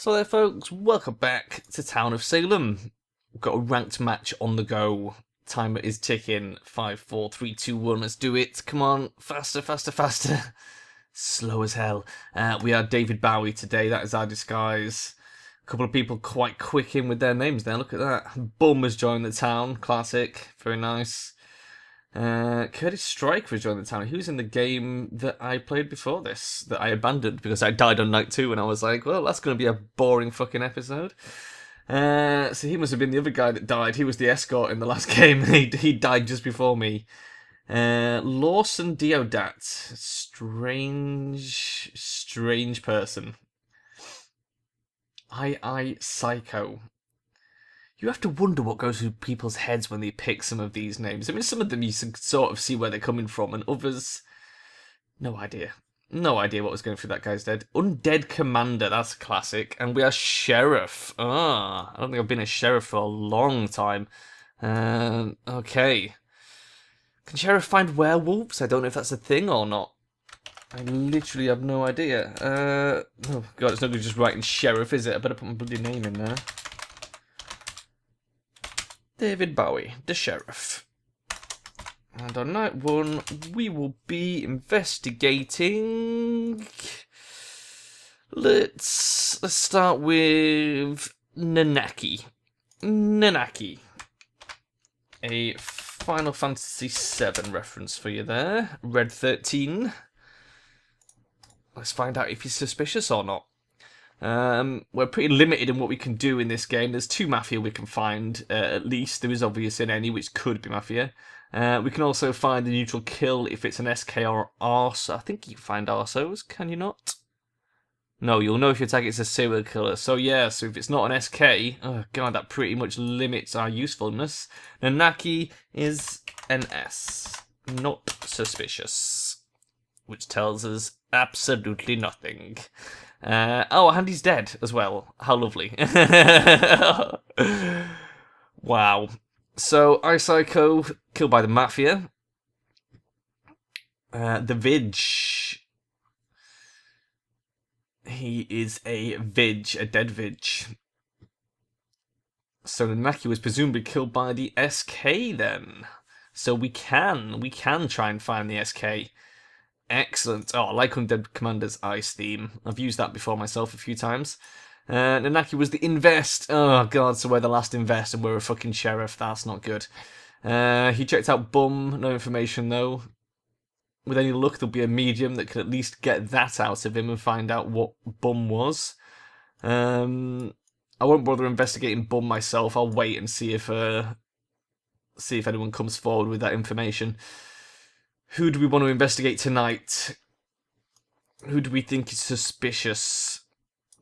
So there folks, welcome back to Town of Salem. We've got a ranked match on the go. Timer is ticking. 5, 4, 3, 2, 1, let's do it. Come on, faster, faster, faster. Slow as hell. We are David Bowie today, that is our disguise. A couple of people quite quick in with their names there, look at that. Bum has joined the town, classic, very nice. Curtis Stryker has joined the town. He was in the game that I played before this, that I abandoned because I died on night 2 and I was like, well, that's going to be a boring fucking episode. So he must have been the other guy that died. He was the escort in the last game. He died just before me. Lawson Deodat. Strange person. I Psycho. You have to wonder what goes through people's heads when they pick some of these names. I mean, some of them you can sort of see where they're coming from, and others, no idea. No idea what was going through that guy's head. Undead Commander, that's a classic. And we are Sheriff. I don't think I've been a Sheriff for a long time. Okay. Can Sheriff find werewolves? I don't know if that's a thing or not. I literally have no idea. Oh god, it's not good just writing Sheriff, is it? I better put my bloody name in there. David Bowie, the Sheriff. And on night 1, we will be investigating. Let's start with Nanaki. Nanaki. A Final Fantasy VII reference for you there. Red 13. Let's find out if he's suspicious or not. We're pretty limited in what we can do in this game. There's 2 Mafia we can find, at least. There is obviously any, which could be Mafia. We can also find the neutral kill if it's an SK or Arso. I think you can find Arsos, can you not? No, you'll know if your target is a serial killer. So yeah, so if it's not an SK, oh god, that pretty much limits our usefulness. Nanaki is an S. Not suspicious. Which tells us absolutely nothing. Oh, and he's dead as well. How lovely. Wow. So, Psycho, killed by the Mafia. The Vidge. He is a Vidge, a dead Vidge. So, Nanaki was presumably killed by the SK then. So we can try and find the SK. Excellent. Oh, I like Undead Commander's Ice theme. I've used that before myself a few times. Nanaki was the Invest. Oh, God, so we're the last Invest and we're a fucking Sheriff. That's not good. He checked out Bum. No information, though. With any luck, there'll be a medium that can at least get that out of him and find out what Bum was. I won't bother investigating Bum myself. I'll wait and see if anyone comes forward with that information. Who do we want to investigate tonight? Who do we think is suspicious?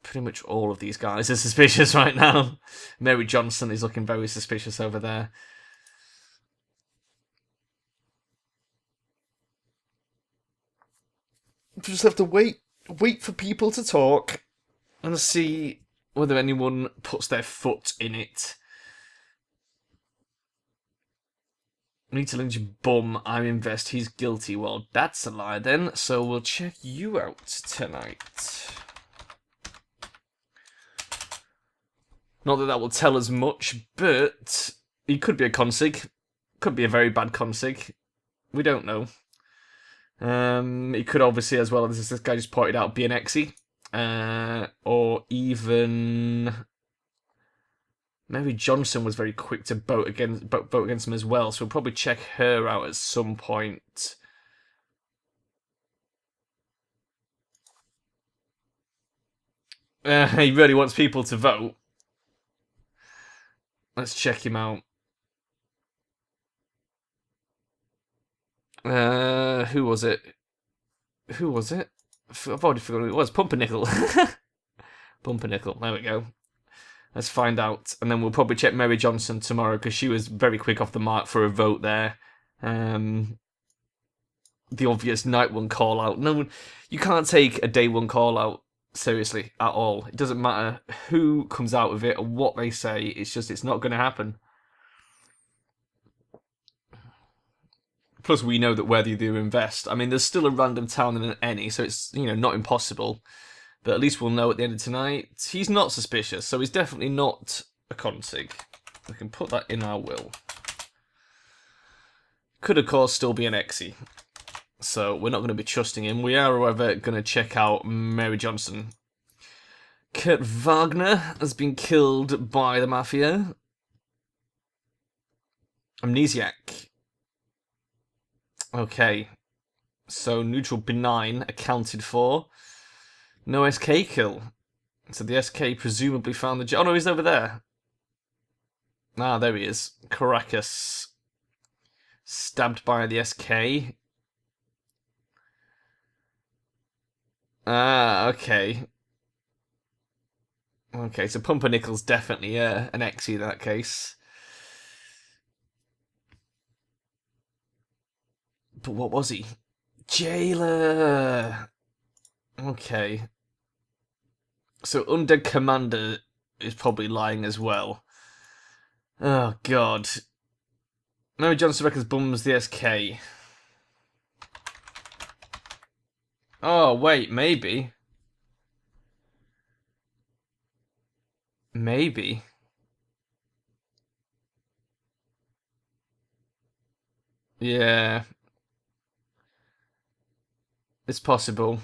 Pretty much all of these guys are suspicious right now. Mary Johnson is looking very suspicious over there. We just have to wait for people to talk and see whether anyone puts their foot in it. Need to lynch Bum, I'm Invest, he's guilty. Well, that's a lie then, so we'll check you out tonight. Not that that will tell us much, but he could be a consig. Could be a very bad consig. We don't know. He could obviously, as well as this guy just pointed out, be an exy. Or even... Mary Johnson was very quick to vote against him as well, so we'll probably check her out at some point. He really wants people to vote. Let's check him out. Who was it? Who was it? I've already forgotten who it was. Pumpernickel. Pumpernickel, there we go. Let's find out, and then we'll probably check Mary Johnson tomorrow, because she was very quick off the mark for a vote there. The obvious night 1 call-out. No, you can't take a day 1 call-out seriously at all. It doesn't matter who comes out of it or what they say, it's not going to happen. Plus, we know that whether you do invest, I mean, there's still a random town in any, so it's, not impossible. But at least we'll know at the end of tonight. He's not suspicious, so he's definitely not a consig. We can put that in our will. Could, of course, still be an exie. So we're not going to be trusting him. We are, however, going to check out Mary Johnson. Kurt Wagner has been killed by the Mafia. Amnesiac. Okay. So neutral benign accounted for. No SK kill. So the SK presumably found the... Oh no, he's over there. Ah, there he is. Caracas. Stabbed by the SK. Ah, okay. Okay, so Pumpernickel's definitely an exie in that case. But what was he? Jailer! Okay. So Undead Commander is probably lying as well. Oh, God. Mary Johnson reckons bums the SK. Oh, wait, maybe. Maybe. Yeah. It's possible.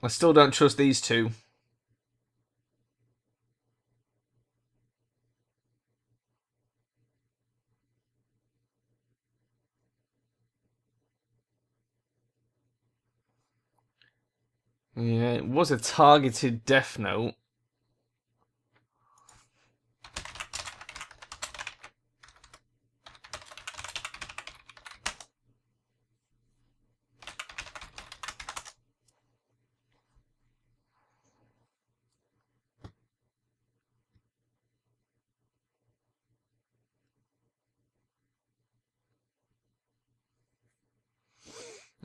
I still don't trust these two. Yeah, it was a targeted Deathnote.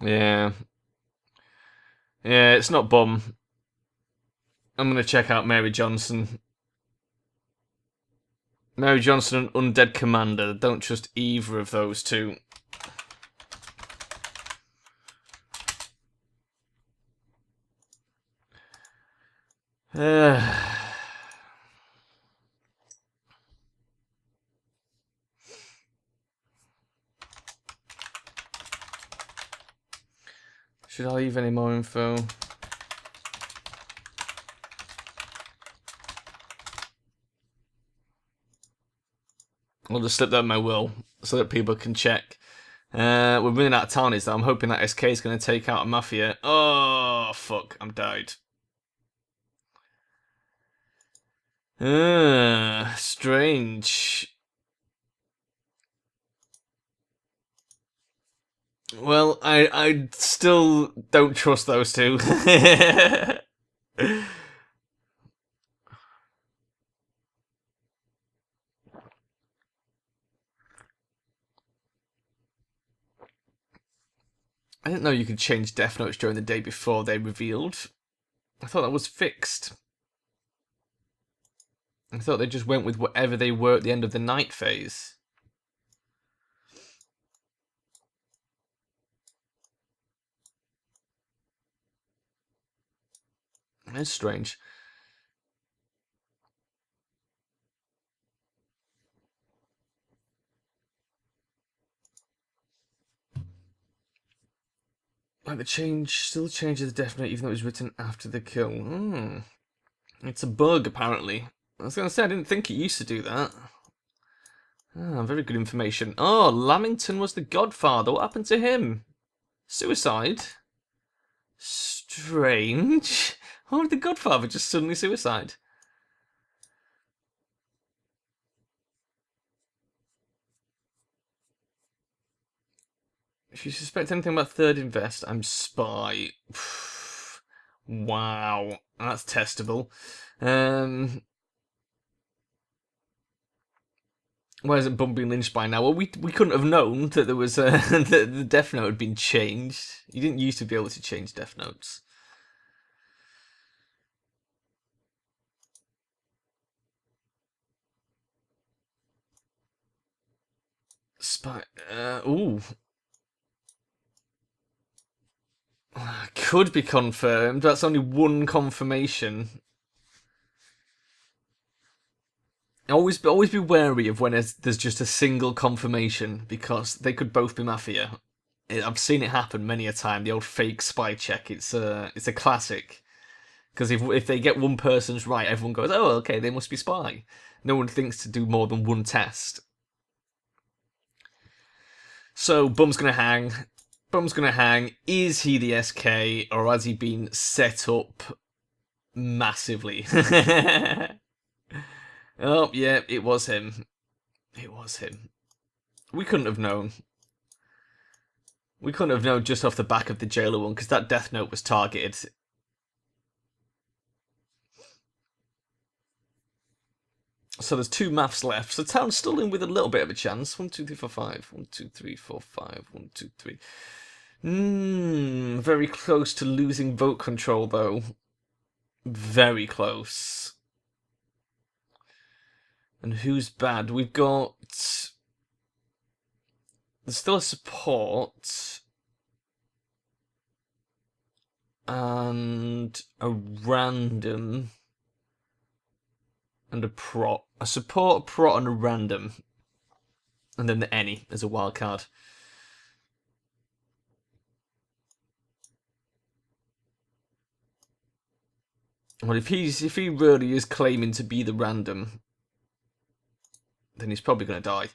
Yeah. Yeah, it's not Bum. I'm going to check out Mary Johnson. Mary Johnson and Undead Commander. Don't trust either of those two. Should I leave any more info? I'll just slip that in my will so that people can check. We're running out of townies though. I'm hoping that SK is going to take out a Mafia. Oh, fuck. I'm died. Strange. Well, I still don't trust those two. I didn't know you could change Death Notes during the day before they revealed. I thought that was fixed. I thought they just went with whatever they were at the end of the night phase. That's strange. Like still changes the Death Note even though it was written after the kill. It's a bug, apparently. I was going to say, I didn't think it used to do that. Very good information. Oh, Lamington was the godfather. What happened to him? Suicide? Strange. Why would the godfather just suddenly suicide? If you suspect anything about Third Invest, I'm spy. Wow, that's testable. Why isn't Bum being lynched by now? Well, we couldn't have known that there was that the Death Note had been changed. You didn't used to be able to change Death Notes. Spy. Ooh. Could be confirmed. That's only one confirmation. Always be wary of when there's just a single confirmation, because they could both be Mafia. I've seen it happen many a time. The old fake spy check. It's a classic. Because if they get one person's right, everyone goes, "Oh, okay, they must be spy." No one thinks to do more than one test. So Bum's gonna hang. Bum's gonna hang. Is he the SK, or has he been set up massively? Oh, yeah, it was him. It was him. We couldn't have known. We couldn't have known just off the back of the jailer one, because that Deathnote was targeted. So there's 2 maths left. So Town's still in with a little bit of a chance. 1, 2, 3, 4, 5. 1, 2, 3, 4, 5. 1, 2, 3. Very close to losing vote control, though. Very close. And who's bad? We've got... There's still a support. And a random. And a prot. A support, a prot, and a random. And then the any as a wild card. Well, if he really is claiming to be the random, then he's probably going to die.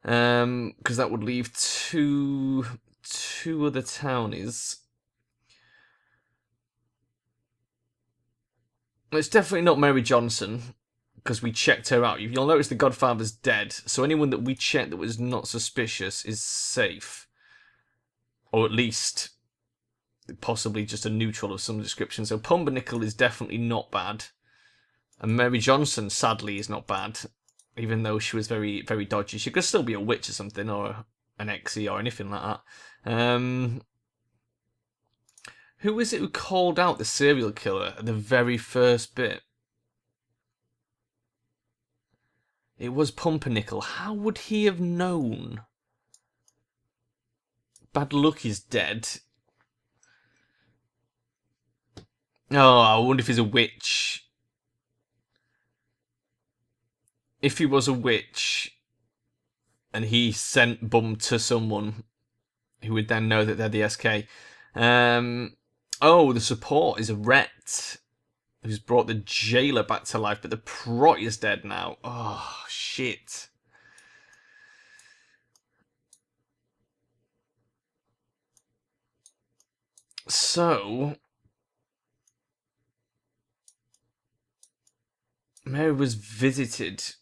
Because that would leave two other townies. It's definitely not Mary Johnson, because we checked her out. You'll notice the Godfather's dead, so anyone that we checked that was not suspicious is safe. Or at least possibly just a neutral of some description. So Pumpernickel is definitely not bad. And Mary Johnson, sadly, is not bad. Even though she was very, very dodgy. She could still be a witch or something, or an Exie, or anything like that. Who is it who called out the serial killer at the very first bit? It was Pumpernickel. How would he have known? Bad Luck is dead. Oh, I wonder if he's a witch. If he was a witch, and he sent Bum to someone who would then know that they're the SK. Oh, the support is a Rhett, who's brought the jailer back to life, but the prot is dead now. Oh, shit. So, Mary was visited.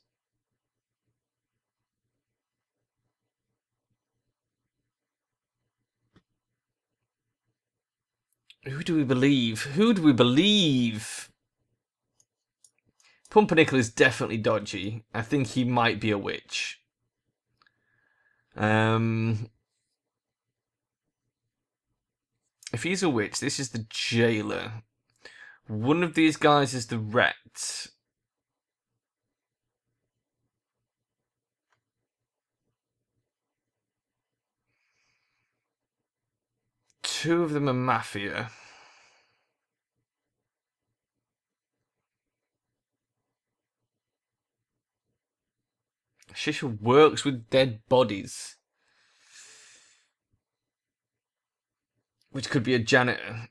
Who do we believe? Who do we believe? Pumpernickel is definitely dodgy. I think he might be a witch. If he's a witch, this is the jailer. One of these guys is the Rhett. Two of them are Mafia. Shisha works with dead bodies. Which could be a janitor.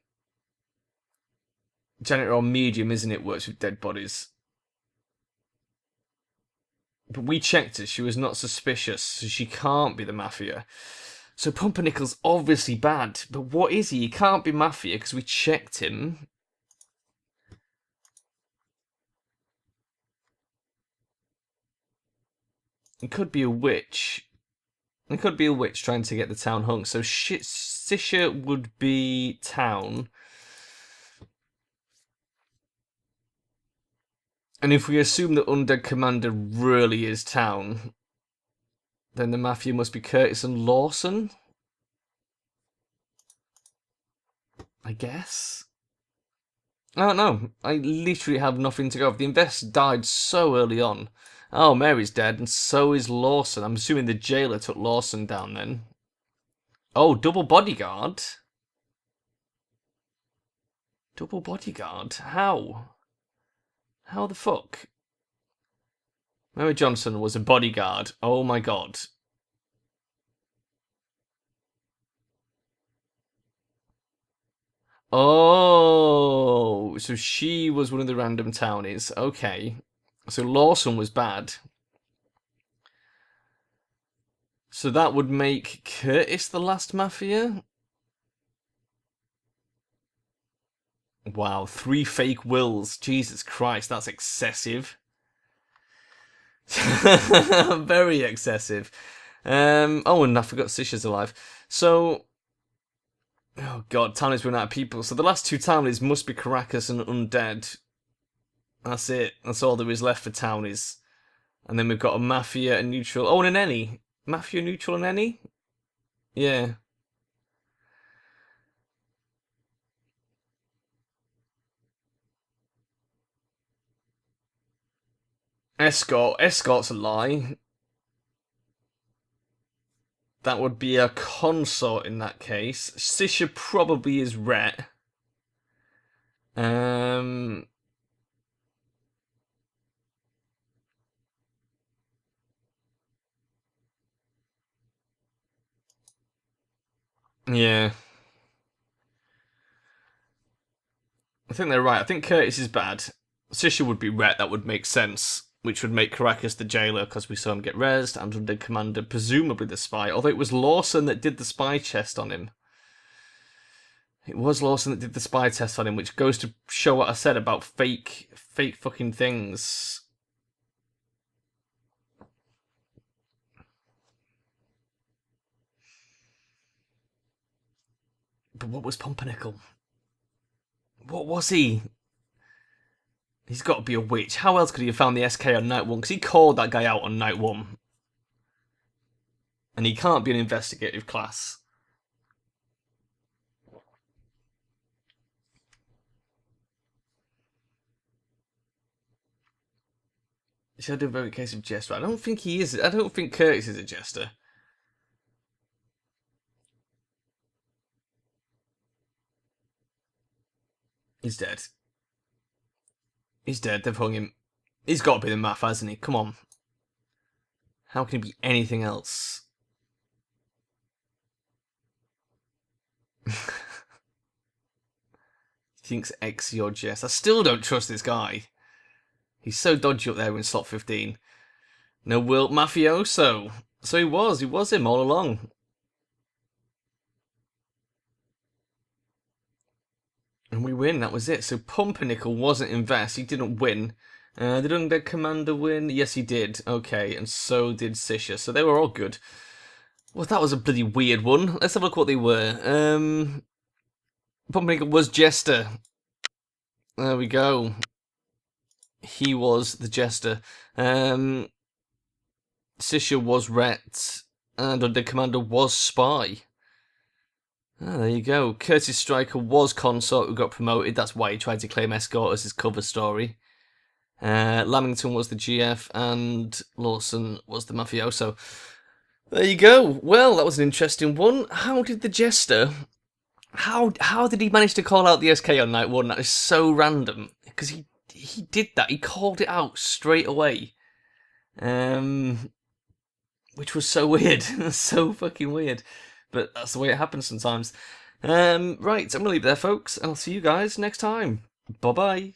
Janitor or medium, isn't it? Works with dead bodies. But we checked her. She was not suspicious, so she can't be the Mafia. So Pumpernickel's obviously bad. But what is he? He can't be Mafia because we checked him. It could be a witch. It could be a witch trying to get the town hung. So Sisha would be town. And if we assume that Undead Commander really is town, then the Mafia must be Curtis and Lawson. I guess. I don't know. I literally have nothing to go off. The Invest died so early on. Oh, Mary's dead, and so is Lawson. I'm assuming the jailer took Lawson down then. Oh, double bodyguard? Double bodyguard? How? How the fuck? Mary Johnson was a bodyguard. Oh my god. Oh, so she was one of the random townies. Okay. So Lawson was bad. So that would make Curtis the last Mafia? Wow, 3 fake wills. Jesus Christ, that's excessive. Very excessive. Oh, and I forgot Sisha's alive. So, oh god, Townies run out of people. So the last 2 Townies must be Caracas and Undead. That's it. That's all there is left for Townies. And then we've got a Mafia, a Neutral. Oh, and an Any. Mafia, Neutral, and Any? Yeah. Escort. Escort's a lie. That would be a consort in that case. Sisha probably is Rhett. Yeah. I think they're right. I think Curtis is bad. Sisha would be Rhett, that would make sense. Which would make Caracas the jailer, because we saw him get rezzed, and Undead Commander presumably the spy, although it was Lawson that did the spy chest on him. It was Lawson that did the spy test on him, which goes to show what I said about fake fucking things. But what was Pumpernickel? What was he? He's got to be a witch. How else could he have found the SK on night 1? Because he called that guy out on night 1. And he can't be an investigative class. Should I do a very case of Jester? I don't think he is. I don't think Curtis is a Jester. He's dead. He's dead. They've hung him. He's got to be the Math, hasn't he? Come on. How can he be anything else? He thinks X your Jess. I still don't trust this guy. He's so dodgy up there in slot 15. No Wilt Mafioso. So he was him all along. And we win, that was it. So Pumpernickel wasn't Invest, he didn't win. Did Undead Commander win? Yes, he did. Okay, and so did Sisha. So they were all good. Well, that was a bloody weird one. Let's have a look what they were. Pumpernickel was Jester. There we go. He was the Jester. Sisha was Rhett. And Undead Commander was Spy. Ah, there you go. Curtis Striker was Consort who got promoted. That's why he tried to claim Escort as his cover story. Lamington was the GF, and Lawson was the Mafioso. There you go. Well, that was an interesting one. How did the Jester... How did he manage to call out the SK on night 1? That is so random. Because he did that. He called it out straight away. Which was so weird. So fucking weird. But that's the way it happens sometimes. Right, I'm going to leave it there, folks, and I'll see you guys next time. Bye-bye.